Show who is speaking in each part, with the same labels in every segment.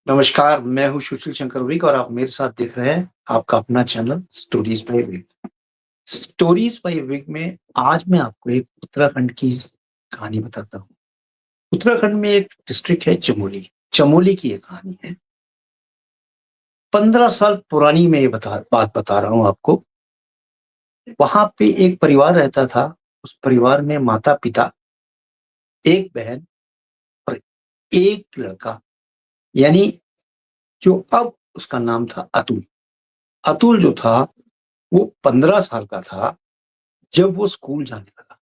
Speaker 1: नमस्कार, मैं हूँ सुशील शंकर विक और आप मेरे साथ देख रहे हैं आपका अपना channel stories by Vic. Stories by Vic में आज मैं आपको एक उत्तराखंड की कहानी बताता हूँ। उत्तराखंड में एक डिस्ट्रिक्ट है चमोली। चमोली की ये कहानी है। 15 साल पुरानी मैं ये बात बता रहा हूँ आपको। वहाँ पे एक परिवार रहता था। उस परिवार में माता-पिता, एक बहन और एक लड़का, यानी जो अब उसका नाम था अतुल। अतुल जो था वो 15 साल का था जब वो स्कूल जाने लगा।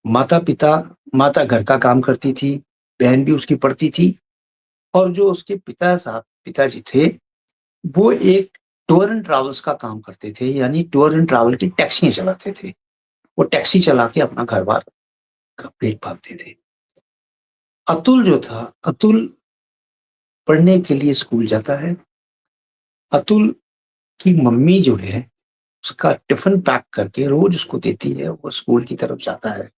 Speaker 1: माता-पिता माता घर का काम करती थी, बहन भी उसकी पढ़ती थी और जो उसके पिताजी थे, वो एक टूर एंड ट्रैवल्स का काम करते थे, यानी टूर एंड ट्रैवल की टैक्सियाँ चलाते थे। वो टैक्सी चला के अपना घर-बार का पेट पालते थे। अतुल पढ़ने के लिए स्कूल जाता है। अतुल की मम्मी जो है, उसका टिफ़िन पैक करके रोज़ उसको देती है, वो स्कूल की तरफ जाता है।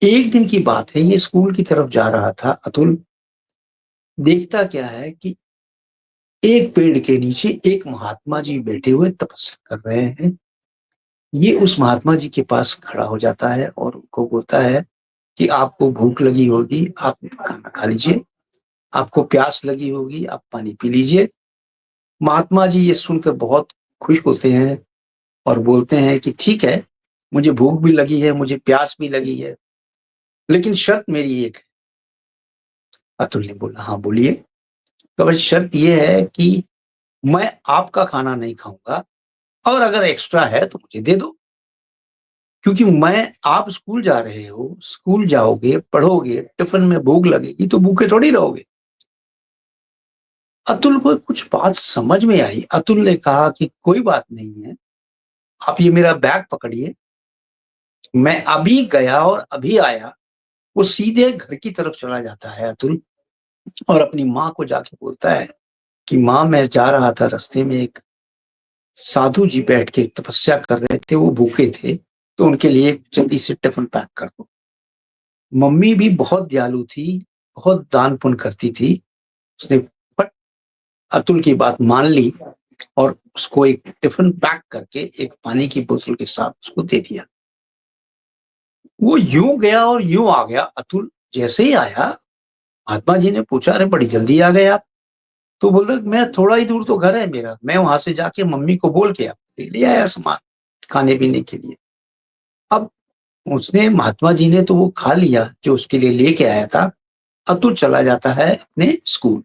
Speaker 1: एक दिन की बात है, ये स्कूल की तरफ जा रहा था अतुल। देखता क्या है कि एक पेड़ के नीचे एक महात्मा जी बैठे हुए तपस्या कर रहे हैं। ये उस महात्मा जी के पास खड़ा हो जाता है और उनको बोलता है कि आपको भूख लगी होगी, आप खाना खा लीजिए। आपको प्यास लगी होगी, आप पानी पी लीजिए। महात्मा जी ये सुनकर बहुत खुश होते हैं और बोलते हैं कि ठीक है, मुझे भूख भी लगी है, मुझे प्यास भी लगी है, लेकिन शर्त मेरी एक है। अतुल ने बोला, हाँ बोलिए। तो बस शर्त ये है कि मैं आपका खाना नहीं खाऊँगा और अगर एक्स्ट्रा है तो मुझे दे दो। क्योंकि आप स्कूल जा रहे हो, स्कूल जाओगे, पढ़ोगे, टिफ़िन में भूख लगेगी तो भूखे थोड़ी रहोगे। अतुल को कुछ बात समझ में आई। अतुल ने कहा कि कोई बात नहीं है, आप ये मेरा बैग पकड़िए, मैं अभी गया और अभी आया। वो सीधे घर की तरफ चला जाता है अतुल और अपनी माँ को जाके बोलता है कि माँ मैं जा रहा था, रास्ते में एक साधु जी बैठ के तपस्या कर रहे थे, वो भूखे थे, तो उनके लिए जल्दी से टिफ़िन पैक कर दो। मम्मी भी बहुत दयालु थी, बहुत दान पुण्य करती थी। उसने फट अतुल की बात मान ली और उसको एक टिफ़िन पैक करके एक पानी की बोतल के साथ उसको दे दिया। वो यूँ गया और यूँ आ गया। अतुल जैसे ही आया, महात्मा जी ने पूछा, "अरे! बड़ी जल्दी आ गए आप।" तो बोलता है, "मैं थोड़ा ही दूर तो घर है मेरा, मैं वहाँ से जाके मम्मी को बोल के ले आया सामान खाने-पीने के लिए।" अब उसने महात्मा जी ने तो वो खा लिया जो उसके लिए लेके आया था। अतुल चला जाता है अपने स्कूल।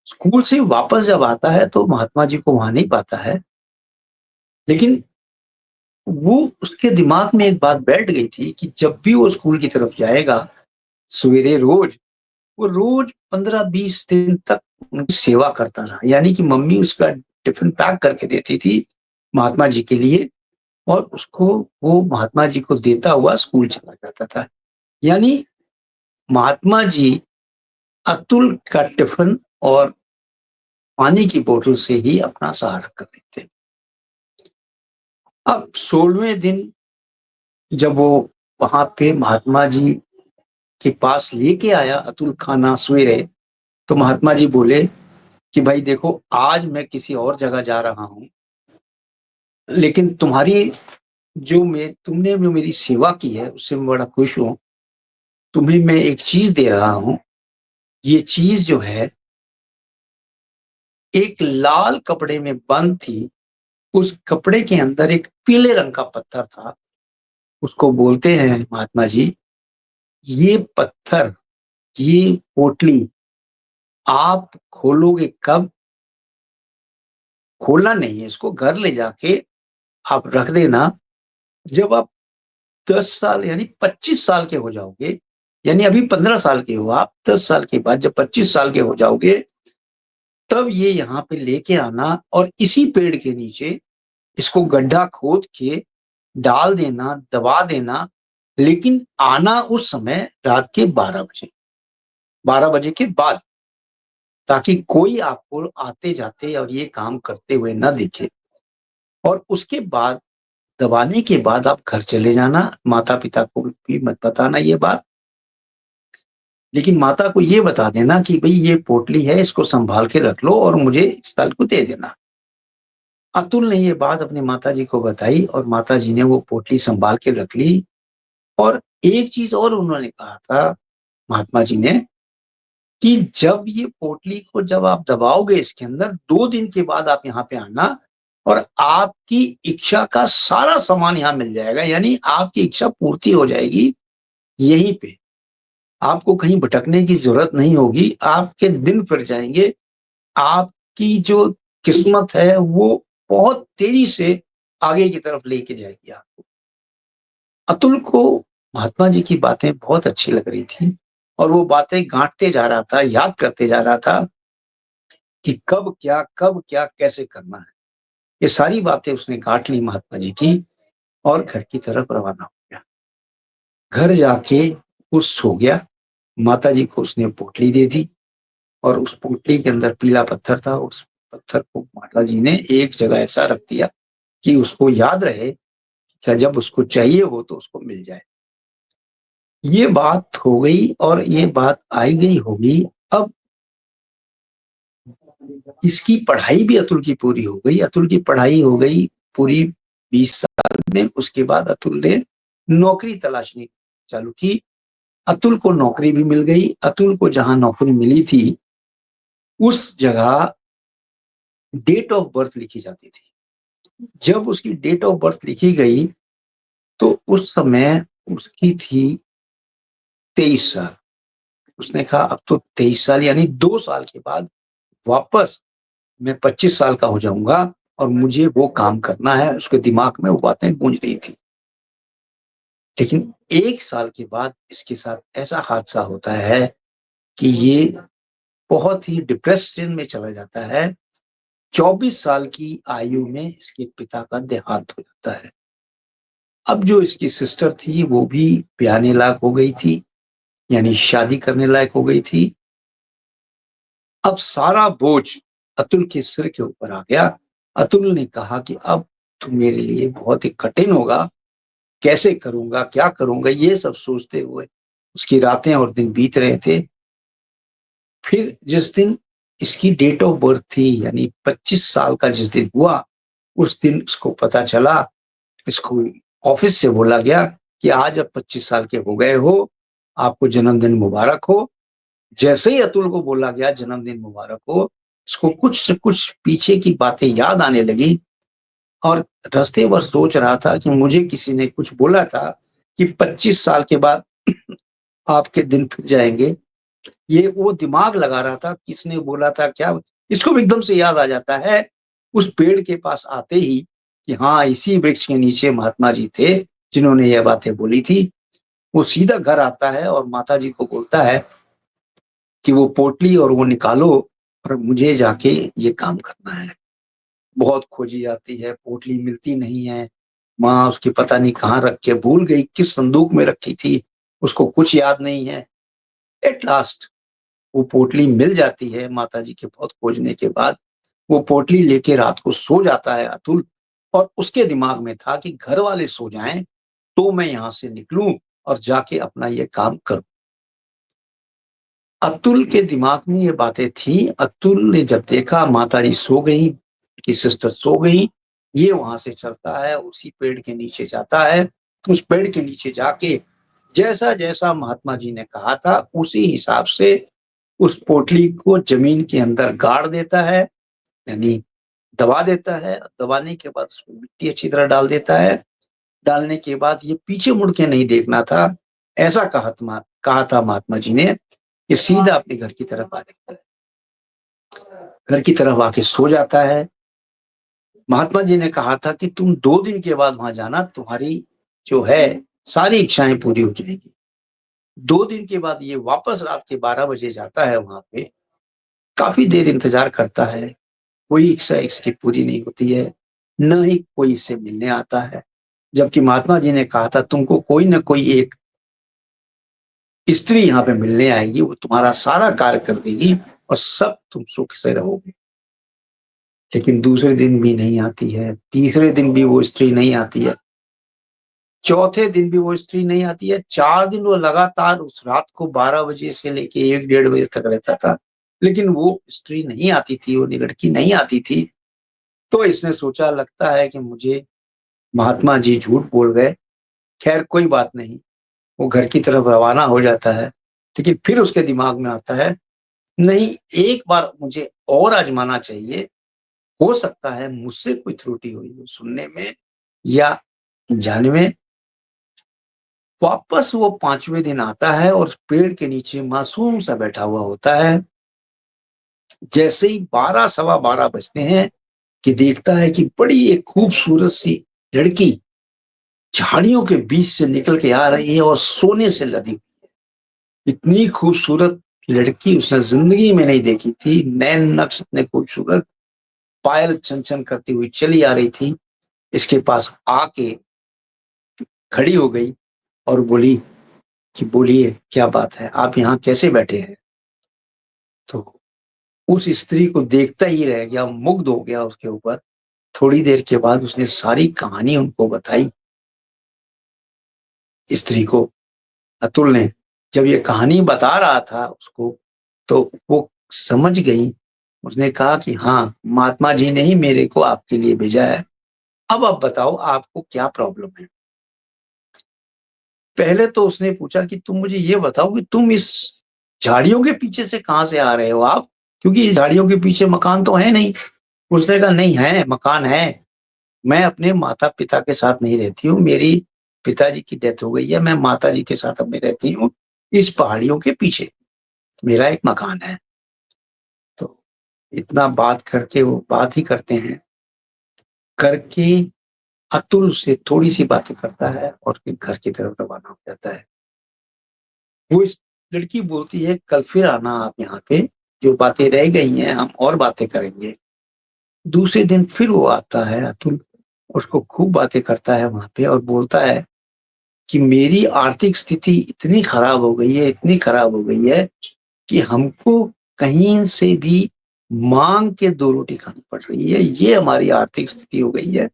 Speaker 1: स्कूल से वापस जब आता है तो महात्मा जी को वहाँ नहीं पाता है, लेकिन वो उसके दिमाग में एक बात बैठ गई थी कि जब भी वो स्कूल की तरफ जाएगा, सवेरे वो रोज़ 15-20 दिन तक उनकी सेवा करता रहा। यानी कि मम्मी उसका टिफ़िन पैक करके देती थी महात्मा जी के लिए और उसको वो महात्मा जी को देता हुआ स्कूल चला जाता था। यानी महात्मा जी अतुल का टिफ़िन और पानी की बोतल से ही अपना सहारा कर रहे थे। अब 16वें दिन जब वो वहाँ पे महात्मा जी के पास लेके आया अतुल खाना सवेरे, तो महात्मा जी बोले कि भाई देखो, आज मैं किसी और जगह जा रहा हूँ, लेकिन तुमने जो मेरी सेवा की है उससे मैं बड़ा खुश हूँ। तुम्हें मैं एक चीज़ दे रहा हूँ। ये चीज़ जो है एक लाल कपड़े में बंद थी। उस कपड़े के अंदर एक पीले रंग का पत्थर था। उसको बोलते हैं महात्मा जी, ये पत्थर, ये पोटली आप खोलोगे कब? खोलना नहीं है, इसको घर ले जाके आप रख देना। जब आप 10 साल यानी 25 साल के हो जाओगे, यानी अभी 15 साल के हो आप, 10 साल के बाद जब 25 साल के हो जाओगे, तब ये यहाँ पे लेके आना और इसी पेड़ के नीचे इसको गड्ढा खोद के डाल देना, दबा देना, लेकिन आना उस समय रात के 12 बजे, 12 बजे के बाद, ताकि कोई आपको आते-जाते और ये काम करते हुए ना दिखे। और उसके बाद दबाने के बाद आप घर चले जाना, माता-पिता को भी मत बताना ये बात। लेकिन माता को ये बता देना कि भई ये पोटली है, इसको सँभाल के रख लो और मुझे इस साल को दे देना। अतुल ने ये बात अपनी माताजी को बताई और माताजी ने वो पोटली सँभाल के रख ली और एक चीज़ और उन्होंने कहा था महात्मा जी ने कि जब ये पोटली को जब आप दबाओगे इसके अंदर 2 दिन के बाद आप यहाँ पे आना और आपकी इच्छा का सारा सामान यहाँ मिल जाएगा, यानी आपकी इच्छा पूर्ति हो जाएगी यहीं पे। आपको कहीं भटकने की ज़रूरत नहीं होगी, आपके दिन फिर जाएँगे, आपकी जो किस्मत है वो बहुत तेज़ी से आगे की तरफ लेके जाएगी आपको। अतुल को महात्मा जी की बातें बहुत अच्छी लग रही थी और वो बातें गाँठते जा रहा था, याद करते जा रहा था कि कब क्या, कैसे करना है। ये सारी बातें उसने गाँठ ली महात्मा जी की और घर की तरफ रवाना हो गया। घर जाके वो सो गया, माताजी को उसने पोटली दे दी और उस पोटली के अंदर पीला पत्थर था, उस पत्थर को माताजी ने एक जगह ऐसा रख दिया कि उसको याद रहे कि जब उसको चाहिए हो तो उसको मिल जाए। ये बात हो गई और ये बात आई गई होगी। अब इसकी पढ़ाई भी अतुल की पूरी हो गई। अतुल की पढ़ाई हो गई पूरी 20 साल में। उसके बाद अतुल ने नौकरी तलाशनी चालू की। अतुल को नौकरी भी मिल गई। अतुल को जहाँ नौकरी मिली थी, उस जगह डेट ऑफ बर्थ लिखी जाती थी। जब उसकी डेट ऑफ बर्थ लिखी गई, तो उस समय उसकी थी 23 साल। उसने कहा अब तो 23 साल यानी 2 साल के बाद वापस मैं 25 साल का हो जाऊँगा और मुझे वो काम करना है। उसके दिमाग में वो बातें गूँज रही थी। लेकिन 1 साल के बाद इसके साथ ऐसा हादसा होता है कि ये बहुत ही डिप्रेशन में चला जाता है। 24 साल की आयु में इसके पिता का देहांत हो जाता है। अब जो इसकी सिस्टर थी वो भी ब्याहने लायक हो गई थी, यानी शादी करने लायक हो गई थी। अब सारा बोझ अतुल के सिर के ऊपर आ गया। अतुल ने कहा कि अब तो मेरे लिए बहुत ही कठिन होगा, कैसे करूँगा, क्या करूँगा? ये सब सोचते हुए उसकी रातें और दिन बीत रहे थे। फिर जिस दिन इसकी डेट ऑफ बर्थ थी यानी 25 साल का जिस दिन हुआ, उस दिन उसको पता चला, इसको ऑफ़िस से बोला गया कि आज आप 25 साल के हो गए हो, आपको जन्मदिन मुबारक हो। जैसे ही अतुल को बोला गया जन्मदिन मुबारक हो, इसको कुछ से कुछ पीछे की बातें याद आने लगी और रास्ते भर सोच रहा था कि मुझे किसी ने कुछ बोला था कि 25 साल के बाद आपके दिन फिर जाएँगे। ये वो दिमाग लगा रहा था, किसने बोला था, क्या इसको भी एकदम से याद आ जाता है, उस पेड़ के पास आते ही कि हाँ, इसी वृक्ष के नीचे महात्मा जी थे, जिन्होंने ये बातें बोली थी। वो सीधा घर आता है और माताजी को बोलता है कि वो पोटली और वो निकालो और मुझे जाके ये काम करना है। बहुत खोजी जाती है, पोटली मिलती नहीं है। माँ उसकी पता नहीं कहाँ रख के भूल गई, किस संदूक में रखी थी, उसको कुछ याद नहीं है। एट लास्ट वो पोटली मिल जाती है माताजी के बहुत खोजने के बाद। वो पोटली लेके रात को सो जाता है अतुल और उसके दिमाग में था कि घर वाले सो जाएँ, तो मैं यहाँ से निकलूँ और जाके अपना ये काम करूँ। अतुल के दिमाग में ये बातें थी। अतुल ने जब देखा माताजी सो गई, उसकी सिस्टर सो गई, ये वहाँ से चलता है, उसी पेड़ के नीचे जाता है। उस पेड़ के नीचे जाके जैसा-जैसा महात्मा जी ने कहा था, उसी हिसाब से उस पोटली को ज़मीन के अंदर गाड़ देता है, यानी दबा देता है। दबाने के बाद उसमें मिट्टी अच्छी तरह डाल देता है। डालने के बाद ये पीछे मुड़ के नहीं देखना था, ऐसा कहा था महात्मा जी ने, ये सीधा अपने घर की तरफ आ जाता है। घर की तरफ आके सो जाता है। महात्मा जी ने कहा था कि तुम 2 दिन के बाद वहाँ जाना, तुम्हारी जो है सारी इच्छाएँ पूरी हो जाएँगी। 2 दिन के बाद ये वापस रात के 12 बजे जाता है वहाँ पे, काफ़ी देर इंतज़ार करता है, कोई इच्छा इसकी पूरी नहीं होती है, ना ही कोई इससे मिलने आता है। जबकि महात्मा जी ने कहा था तुमको कोई न कोई एक स्त्री यहाँ पे मिलने आएगी, वो तुम्हारा सारा कार्य कर देगी और सब तुम सुख से रहोगे। लेकिन दूसरे दिन भी नहीं आती है, तीसरे दिन भी वो स्त्री नहीं आती है। चौथे दिन भी वो स्त्री नहीं आती है, 4 दिन वो लगातार उस रात को 12 बजे से लेके 1 डेढ़ बजे तक रहता था, लेकिन वो स्त्री नहीं आती थी, वो लड़की नहीं आती थी। तो इसने सोचा लगता है कि मुझे महात्मा जी झूठ बोल गए। खैर कोई बात नहीं, वो घर की तरफ रवाना हो जाता है, लेकिन फिर उसके दिमाग में आता है, नहीं एक बार मुझे और आज़माना चाहिए, हो सकता है मुझसे कोई त्रुटि हुई हो सुनने में या जाने में। वापस वो 5वें दिन आता है और पेड़ के नीचे मासूम सा बैठा हुआ होता है। जैसे ही 12 सवा 12 बजते हैं कि देखता है कि बड़ी एक खूबसूरत सी लड़की झाड़ियों के बीच से निकल के आ रही है और सोने से लदी हुई। इतनी खूबसूरत लड़की उसने ज़िंदगी में नहीं देखी थी। नैन नक्श इतने खूबसूरत, पायल छन-छन करती हुई चली आ रही थी। इसके पास आके खड़ी हो गई और बोली कि बोलिए क्या बात है? आप यहाँ कैसे बैठे हैं? तो उस स्त्री को देखता ही रह गया, मुग्ध हो गया उसके ऊपर। थोड़ी देर के बाद उसने सारी कहानी उनको बताई, स्त्री को। अतुल ने जब ये कहानी बता रहा था उसको, तो वो समझ गई। उसने कहा कि हाँ, महात्मा जी ने ही मेरे को आपके लिए भेजा है। अब आप बताओ आपको क्या प्रॉब्लम है? पहले तो उसने पूछा कि तुम मुझे ये बताओ कि तुम इस झाड़ियों के पीछे से कहाँ से आ रहे हो आप? क्योंकि इस झाड़ियों के पीछे मकान तो है नहीं। उसने कहा नहीं है, मकान है। मैं अपने माता-पिता के साथ नहीं रहती हूँ, मेरी पिताजी की डेथ हो गई है, मैं माताजी के साथ अब मैं रहती हूँ, इस पहाड़ियों के पीछे मेरा एक मकान है। तो इतना बात करके वो बात ही करते हैं, करके अतुल से थोड़ी-सी बातें करता है और फिर घर की तरफ रवाना हो जाता है। वो इस लड़की बोलती है कल फिर आना आप यहाँ पे, जो बातें रह गई हैं हम और बातें करेंगे। दूसरे दिन फिर वो आता है अतुल, उसको खूब बातें करता है वहाँ पे और बोलता है कि मेरी आर्थिक स्थिति इतनी खराब हो गई है, इतनी खराब हो गई है कि हमको कहीं से भी माँग के 2 रोटी खानी पड़ रही है। ये हमारी आर्थिक स्थिति हो गई है।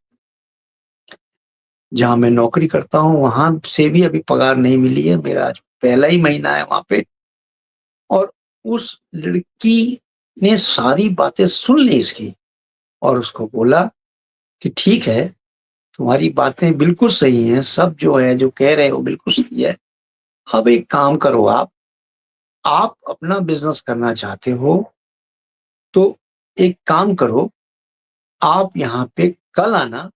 Speaker 1: जहाँ मैं नौकरी करता हूँ, वहाँ से भी अभी पगार नहीं मिली है। मेरा आज पहला ही महीना है वहाँ पे और उस लड़की ने सारी बातें सुन ली इसकी और उसको बोला कि ठीक है, तुम्हारी बातें बिल्कुल सही हैं, सब जो है, जो कह रहे हो बिल्कुल सही है। अब एक काम करो आप अपना बिज़नेस करना चाहते हो, तो एक काम करो, आप यहाँ पे कल आना,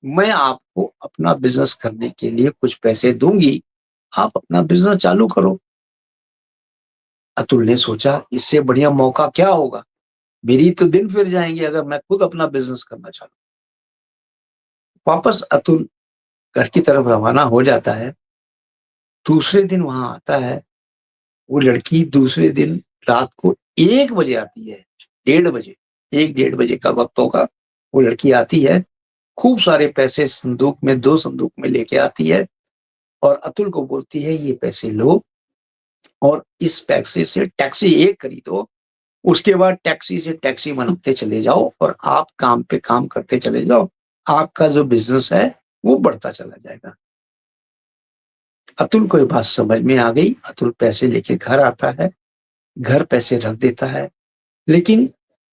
Speaker 1: मैं आपको अपना बिज़नेस करने के लिए कुछ पैसे दूँगी, आप अपना बिज़नेस चालू करो। अतुल ने सोचा इससे बढ़िया मौका क्या होगा? मेरी तो दिन फिर जाएँगे अगर मैं खुद अपना बिज़नेस करना चालू। वापस अतुल घर की तरफ रवाना हो जाता है। दूसरे दिन वहाँ आता है, वो लड़की दूसरे दिन रात को 1 बजे आती है, डेढ़ बजे, 1 डेढ़ बजे का वक़्त होगा, वो लड़की आती है, खूब सारे पैसे संदूक में 2 संदूक में लेके आती है और अतुल को बोलती है ये पैसे लो और इस पैसे से टैक्सी 1 खरीदो, उसके बाद टैक्सी से टैक्सी बनाते चले जाओ और आप काम पे काम करते चले जाओ। आपका जो बिज़नेस है, वो बढ़ता चला जाएगा। अतुल को ये बात समझ में आ गई, अतुल पैसे लेके घर आता है, घर पैसे रख देता है, लेकिन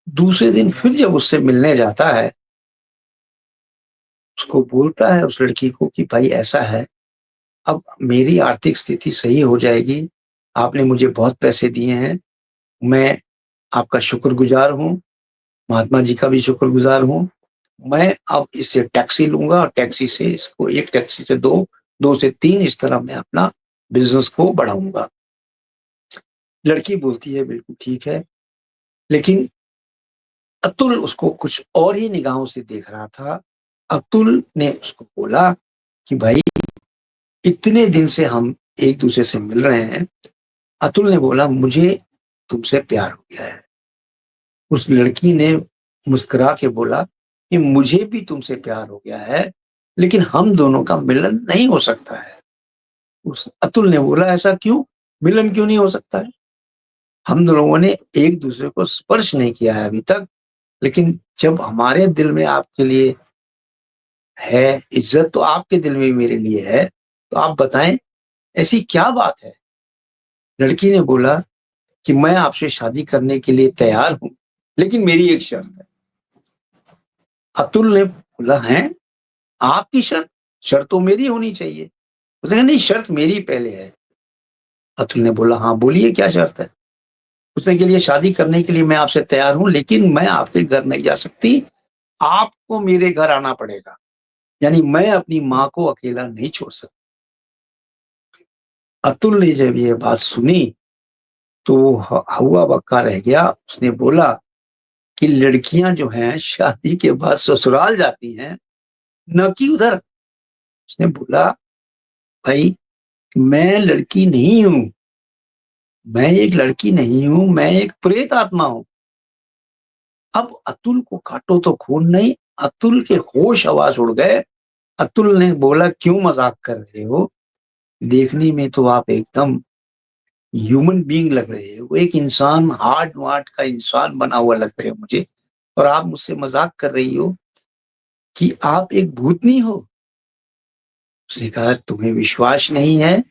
Speaker 1: दूसरे दिन फिर जब उससे मिलने जाता है, उसको बोलता है उस लड़की को कि भाई ऐसा है, अब मेरी आर्थिक स्थिति सही हो जाएगी, आपने मुझे बहुत पैसे दिए हैं, मैं आपका शुक्रगुज़ार हूँ, महात्मा जी का भी शुक्रगुज़ार हूँ। मैं अब इससे टैक्सी लूँगा और टैक्सी से इसको 1 टैक्सी से 2, 2 से 3 इस तरह मैं अपना बिज़नेस को बढ़ाऊँगा। लड़की बोलती है बिल्कुल ठीक है, लेकिन अतुल उसको कुछ और ही निगाहों से देख रहा था। अतुल ने उसको बोला कि भाई इतने दिन से हम एक-दूसरे से मिल रहे हैं। अतुल ने बोला मुझे तुमसे प्यार हो गया है। उस लड़की ने मुस्कुरा के बोला कि मुझे भी तुमसे प्यार हो गया है, लेकिन हम दोनों का मिलन नहीं हो सकता है। उस अतुल ने बोला ऐसा क्यों? मिलन क्यों नहीं हो सकता है? हम लोगों ने एक-दूसरे को स्पर्श नहीं किया है अभी तक, लेकिन जब हमारे दिल में आपके लिए है, इज़्ज़त तो आपके दिल में मेरे लिए है, तो आप बताएँ ऐसी क्या बात है? लड़की ने बोला कि मैं आपसे शादी करने के लिए तैयार हूँ, लेकिन मेरी एक शर्त है। अतुल ने बोला, हैं? आपकी शर्त? शर्त तो मेरी होनी चाहिए। उसने कहा, नहीं शर्त मेरी पहले है। अतुल ने बोला, हाँ, बोलिए क्या शर्त है? उसने के लिए शादी करने के लिए मैं आपसे तैयार हूँ, लेकिन मैं आपके घर नहीं जा सकती, आपको मेरे घर आना पड़ेगा। यानी मैं अपनी माँ को अकेला नहीं छोड़ सकती। अतुल ने जब ये बात सुनी, तो वो ह हौवा बक्का रह गया। उसने बोला कि लड़कियाँ जो हैं शादी के बाद ससुराल जाती हैं, ना कि उधर। उसने बोला, भाई मैं लड़की नहीं हूँ, मैं एक लड़की नहीं हूँ, मैं एक प्रेत आत्मा हूँ। अब अतुल को काटो तो खून नहीं, अतुल के होश-हवास उड़ गए। अतुल ने बोला, क्यों मज़ाक कर रहे हो? देखने में तो आप एकदम ह्यूमन बीइंग लग रहे हो, एक इंसान हार्ट-वार्ट का इंसान बना हुआ लग रहे हो मुझे, और आप मुझसे मज़ाक कर रही हो कि आप एक भूतनी हो। उसने कहा, तुम्हें विश्वास नहीं है,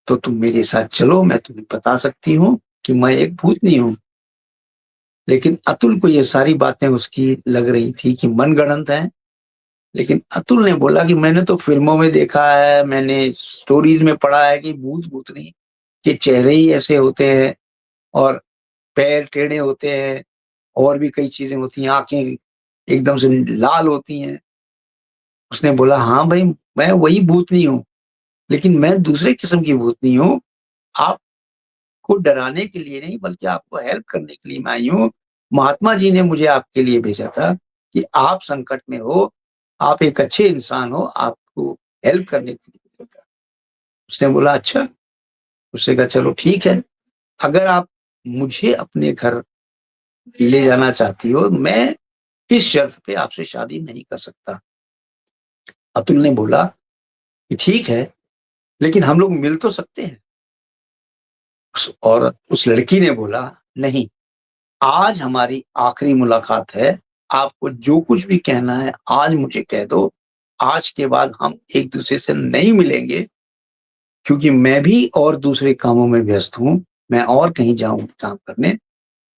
Speaker 1: तो तुम मेरे साथ चलो, मैं तुम्हें बता सकती हूँ कि मैं एक भूतनी हूँ। लेकिन अतुल को ये सारी बातें उसकी लग रही थी कि मनगढ़ंत हैं। लेकिन अतुल ने बोला कि मैंने तो फ़िल्मों में देखा है, मैंने स्टोरीज़ में पढ़ा है कि भूत-भूतनी के चेहरे ही ऐसे होते हैं, और पैर टेढ़े होते हैं, और भी कई चीज़ें होती हैं, आँखें एकदम से लाल होती हैं। उसने बोला, हाँ भाई, मैं वही भूतनी हूँ, लेकिन मैं दूसरे किस्म की भूतनी हूँ। आपको डराने के लिए नहीं, बल्कि आपको हेल्प करने के लिए मैं आई हूँ। महात्मा जी ने मुझे आपके लिए भेजा था कि आप संकट में हो, आप एक अच्छे इंसान हो, आपको हेल्प करने के लिए भेजा था। उसने बोला, अच्छा। उसने कहा, चलो ठीक है, अगर आप मुझे अपने घर ले जाना चाहती हो, मैं इस शर्त पे आपसे शादी नहीं कर सकता। अतुल ने बोला कि ठीक है, लेकिन हम लोग मिल तो सकते हैं। उस लड़की ने बोला, नहीं, आज हमारी आखिरी मुलाकात है, आपको जो कुछ भी कहना है आज मुझे कह दो। आज के बाद हम एक-दूसरे से नहीं मिलेंगे, क्योंकि मैं भी और दूसरे कामों में व्यस्त हूँ, मैं और कहीं जाऊँ काम करने।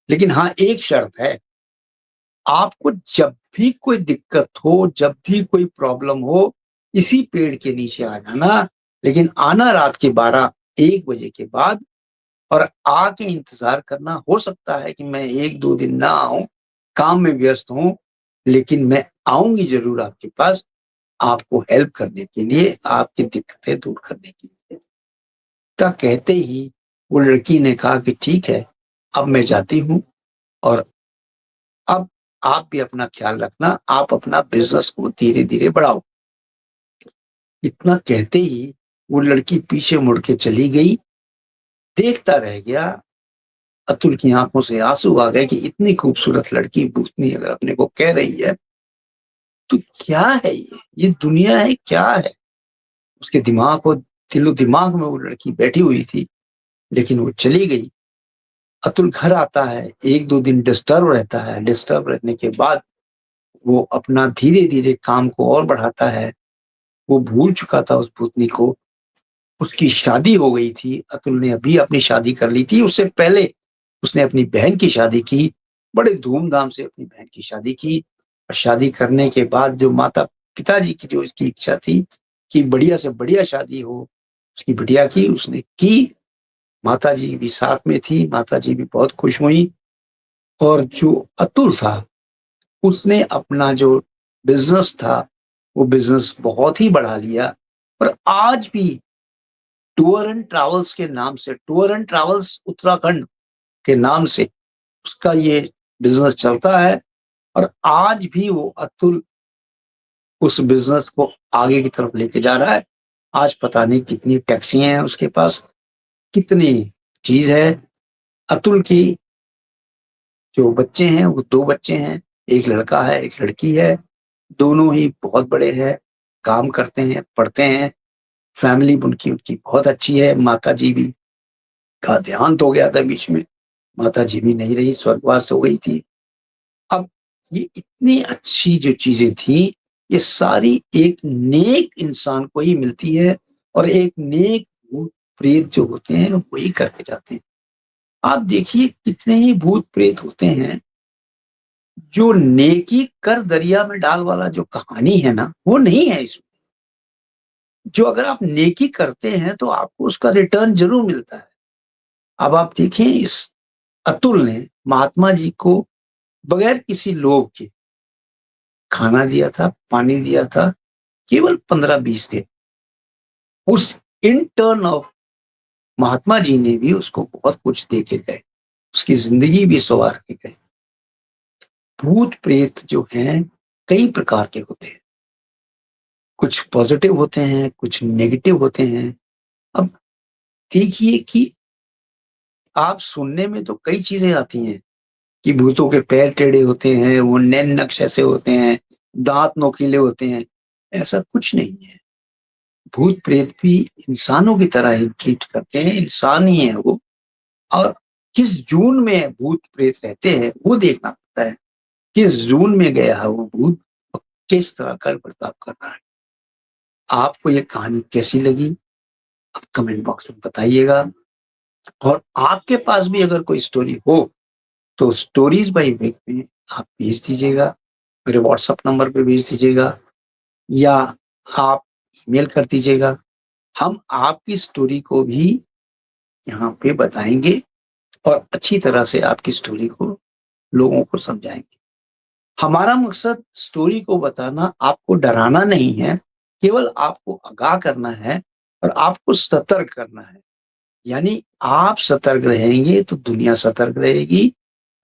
Speaker 1: लेकिन हाँ, एक शर्त है, आपको जब भी कोई दिक्कत हो, जब भी कोई प्रॉब्लम हो, इसी पेड़ के नीचे आ जाना, लेकिन आना रात के 12-1 बजे के बाद, और आके इंतज़ार करना। हो सकता है कि मैं 1-2 दिन ना आऊँ, काम में व्यस्त हूँ, लेकिन मैं आऊँगी ज़रूर आपके पास, आपको हेल्प करने के लिए, आपकी दिक्कतें दूर करने के लिए। इतना कहते ही वो लड़की ने कहा कि ठीक है, अब मैं जाती हूँ, और अब आप भी अपना ख़्याल रखना, आप अपना बिज़नेस को धीरे-धीरे बढ़ाओ। इतना कहते ही वो लड़की पीछे मुड़ के चली गई, देखता रह गया। अतुल की आँखों से आँसू आ गए कि इतनी खूबसूरत लड़की भूतनी अगर अपने को कह रही है, तो क्या है ये? ये दुनिया है, क्या है? उसके दिलो-दिमाग में वो लड़की बैठी हुई थी, लेकिन वो चली गई। अतुल घर आता है, 1-2 दिन डिस्टर्ब रहता है, डिस्टर्ब रहने के बाद वो अपना धीरे-धीरे काम को और बढ़ाता है। वो भूल चुका था उस भूतनी को। उसकी शादी हो गई थी, अतुल ने अभी अपनी शादी कर ली थी, उससे पहले उसने अपनी बहन की शादी की, बड़े धूम-धाम से अपनी बहन की शादी की, और शादी करने के बाद जो माता-पिताजी की जो इसकी इच्छा थी कि बढ़िया से बढ़िया शादी हो, उसकी बिटिया की, उसने की। माताजी भी साथ में थी, माताजी भी बहुत खुश हुईं, और जो अतुल था, उसने अपना जो बिज़नेस था, वो बिज़नेस बहुत ही बढ़ा लिया, और आज भी टूर एंड ट्रैवल्स के नाम से, टूर एंड ट्रैवल्स उत्तराखंड के नाम से उसका ये बिज़नेस चलता है, और आज भी वो अतुल उस बिज़नेस को आगे की तरफ लेके जा रहा है। आज पता नहीं कितनी टैक्सियाँ हैं उसके पास, कितनी चीज़ है। अतुल की जो बच्चे हैं, वो 2 बच्चे हैं, 1 लड़का है, 1 लड़की है। दोनों ही बहुत बड़े हैं, काम करते हैं, पढ़ते हैं, फैमिली उनकी उनकी बहुत अच्छी है। माताजी भी का देहांत हो गया था बीच में, माताजी भी नहीं रही, स्वर्गवास हो गई थी। अब ये इतनी अच्छी जो चीज़ें थी, ये सारी एक नेक इंसान को ही मिलती है और एक नेक भूत-प्रेत जो होते हैं वही करके जाते हैं। आप देखिए कितने ही भूत-प्रेत होते हैं, जो नेकी कर दरिया में डाल वाला जो कहानी है ना, वो नहीं है इसमें। जो अगर आप नेकी करते हैं तो आपको उसका रिटर्न ज़रूर मिलता है। अब आप देखें इस अतुल ने महात्मा जी को बगैर किसी लोभ के खाना दिया था, पानी दिया था, केवल 15-20 दिन। उस in turn off Mahatma ji ने भी उसको बहुत कुछ दे के गए। उसकी ज़िंदगी भी सँवार के गए। भूत-प्रेत जो हैं, कई प्रकार के होते हैं। कुछ पॉज़िटिव होते हैं, कुछ नेगेटिव होते हैं। अब देखिए कि आप सुनने में तो कई चीज़ें आती हैं कि भूतों के पैर टेढ़े होते हैं, वो नैन नक्श ऐसे होते हैं, दाँत नोकीले होते हैं। ऐसा कुछ नहीं है। भूत-प्रेत भी इंसानों की तरह ही ट्रीट करते हैं, इंसान ही हैं वो। और किस ज़ोन में भूत-प्रेत रहते हैं, वो देखना पड़ता है। किस ज़ोन में गया है वो भूत और किस तरह का बर्ताव कर रहा है। आपको ये कहानी कैसी लगी? आप कमेंट बॉक्स में बताइएगा और आपके पास भी अगर कोई स्टोरी हो, तो स्टोरीज़ बाय विक में आप भेज दीजिएगा। मेरे व्हाट्सएप नंबर पे भेज दीजिएगा या आप ईमेल कर दीजिएगा। हम आपकी स्टोरी को भी यहाँ पे बताएँगे और अच्छी तरह से आपकी स्टोरी को लोगों को समझाएँगे। हमारा मकसद स्टोरी को बताना, आपको डराना नहीं है, केवल आपको आगाह करना है और आपको सतर्क करना है। यानी आप सतर्क रहेंगे तो दुनिया सतर्क रहेगी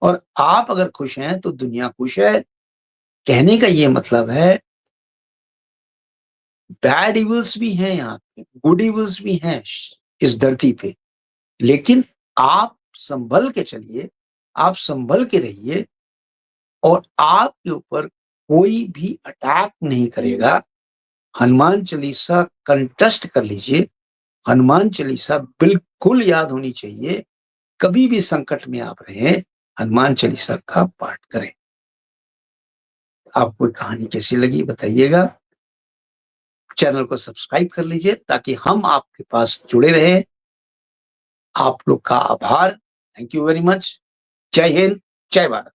Speaker 1: और आप अगर खुश हैं तो दुनिया खुश है। कहने का ये मतलब है बैड इविल्स भी हैं यहाँ पे, गुड इविल्स भी हैं इस धरती पे। लेकिन आप सँभल के चलिए, आप सँभल के रहिए और आपके ऊपर कोई भी अटैक नहीं करेगा। हनुमान चालीसा कंठस्थ कर लीजिए। हनुमान चालीसा बिल्कुल याद होनी चाहिए। कभी भी संकट में आप रहें, हनुमान चालीसा का पाठ करें। आपको ये कहानी कैसी लगी बताइएगा। चैनल को सब्सक्राइब कर लीजिए ताकि हम आपके पास जुड़े रहें। आप लोग का आभार। Thank you very much. जय हिंद, जय भारत।